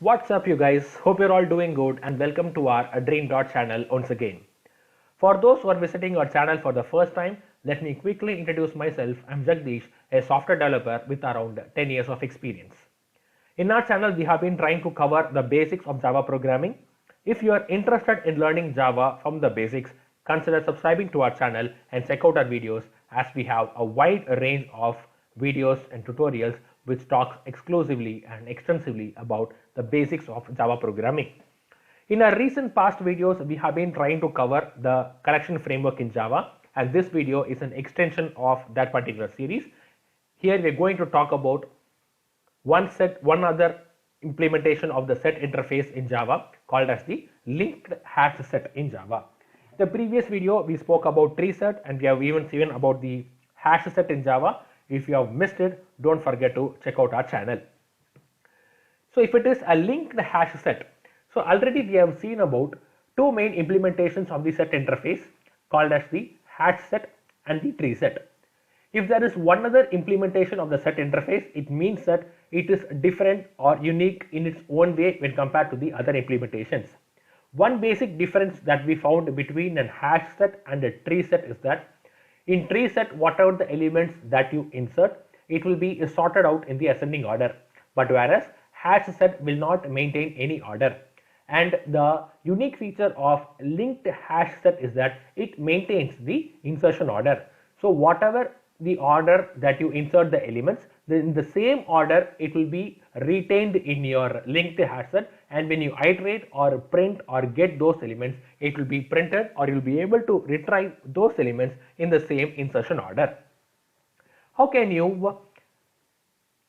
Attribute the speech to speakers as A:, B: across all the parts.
A: What's up, you guys? Hope you're all doing good and welcome to our Dream Dot channel once again. For those who are visiting our channel for the first time, let me quickly introduce myself. I'm Jagdish, a software developer with around 10 years of experience. In our channel, we have been trying to cover the basics of Java programming. If you are interested in learning Java from the basics, consider subscribing to our channel and check out our videos as we have a wide range of videos and tutorials which talks exclusively and extensively about the basics of Java programming. In our recent past videos, we have been trying to cover the collection framework in Java, and this video is an extension of that particular series. Here we are going to talk about one other implementation of the set interface in Java called as the linked hash set in Java. The previous video we spoke about tree set, and we have even seen about the hash set in Java. If you have missed it, don't forget to check out our channel. So if it is a linked hash set, so already we have seen about two main implementations of the set interface called as the hash set and the tree set. If there is one other implementation of the set interface, it means that it is different or unique in its own way when compared to the other implementations. One basic difference that we found between a hash set and a tree set is that in tree set, whatever the elements that you insert, it will be sorted out in the ascending order. But whereas hash set will not maintain any order. And the unique feature of linked hash set is that it maintains the insertion order. So whatever the order that you insert the elements, in the same order it will be retained in your linked hash set, and when you iterate or print or get those elements, it will be printed or you will be able to retrieve those elements in the same insertion order. How can you,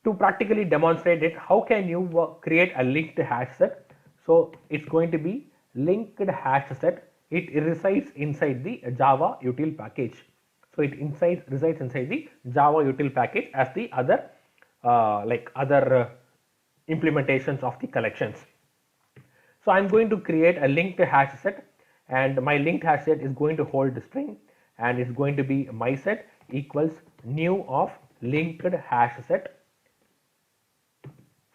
A: to practically demonstrate it, how can you create a linked hash set? So it's going to be linked hash set. It resides inside the Java util package. So it resides inside the Java util package as the other implementations of the collections. So I'm going to create a linked hash set, and my linked hash set is going to hold the string, and it's going to be my set equals new of linked hash set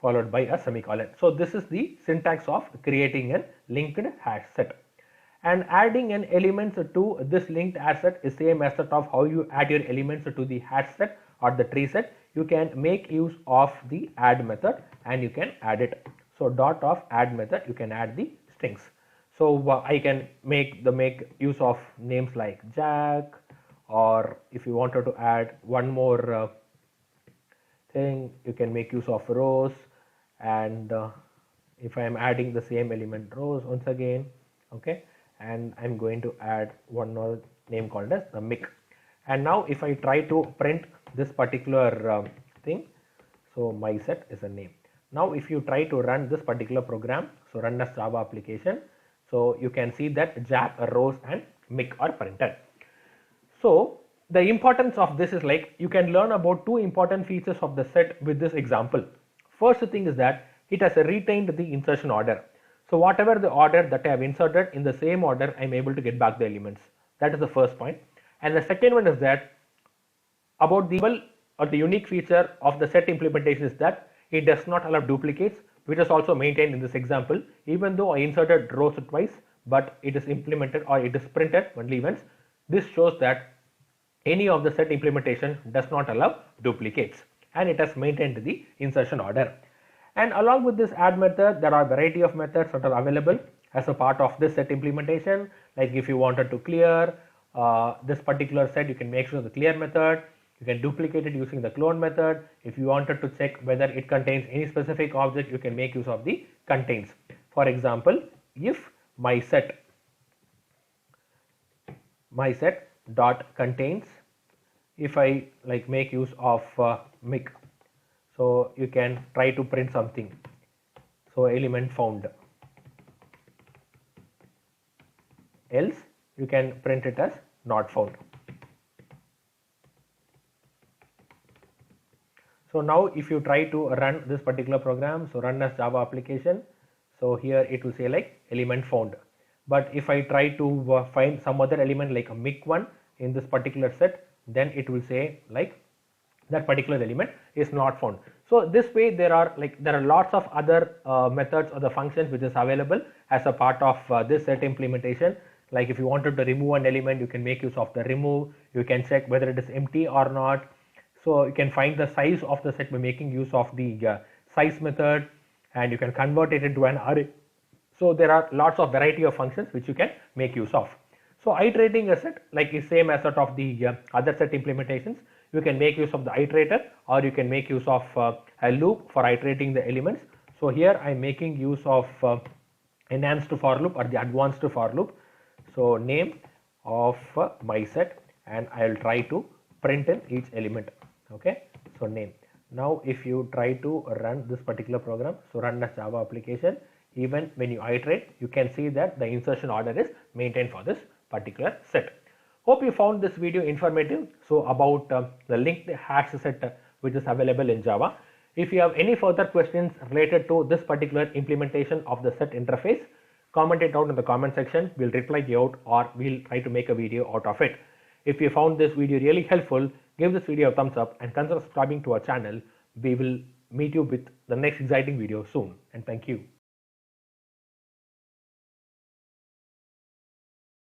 A: followed by a semicolon. So this is the syntax of creating a linked hash set. And adding an element to this linked hash set is same as that of how you add your elements to the hash set or the tree set. You can make use of the add method and you can add it. So dot of add method, you can add the strings. So I can make use of names like Jack, or if you wanted to add one more thing, you can make use of Rose. And if I am adding the same element Rose once again, okay, and I'm going to add one more name called as the Mick. And now if I try to print this particular thing, so my set is a name. Now if you try to run this particular program, so run as Java application, so you can see that Jack, Rose and Mick are printed. So the importance of this is like you can learn about two important features of the set with this example. First thing is that it has retained the insertion order. So whatever the order that I have inserted, in the same order I am able to get back the elements. That is the first point. And the second one is that about the unique feature of the set implementation is that it does not allow duplicates, which is also maintained in this example. Even though I inserted rows twice, but it is implemented or it is printed only once. This shows that any of the set implementation does not allow duplicates, and it has maintained the insertion order. And along with this add method, there are a variety of methods that are available as a part of this set implementation. Like if you wanted to clear this particular set, you can make use of the clear method. You can duplicate it using the clone method. If you wanted to check whether it contains any specific object, you can make use of the contains. For example, if my set dot contains, if I like make use of Mick, so you can try to print something, so element found, else you can print it as not found. So now if you try to run this particular program, so run as Java application, so here it will say like element found. But if I try to find some other element like a Mick one in this particular set, then it will say like that particular element is not found. So this way there are lots of other methods or the functions which is available as a part of this set implementation. Like if you wanted to remove an element, you can make use of the remove. You can check whether it is empty or not. So you can find the size of the set by making use of the size method, and you can convert it into an array. So there are lots of variety of functions which you can make use of. So iterating a set like is same as that of the other set implementations. You can make use of the iterator, or you can make use of a loop for iterating the elements. So here I am making use of enhanced for loop or the advanced for loop. So name of my set, and I will try to print in each element. Okay, so name. Now if you try to run this particular program, so run as Java application, even when you iterate, you can see that the insertion order is maintained for this particular set. Hope you found this video informative. So about the linked hash set which is available in Java. If you have any further questions related to this particular implementation of the set interface, comment it out in the comment section. We'll reply you out, or we'll try to make a video out of it. If you found this video really helpful, give this video a thumbs up and consider subscribing to our channel. We will meet you with the next exciting video soon, and thank you.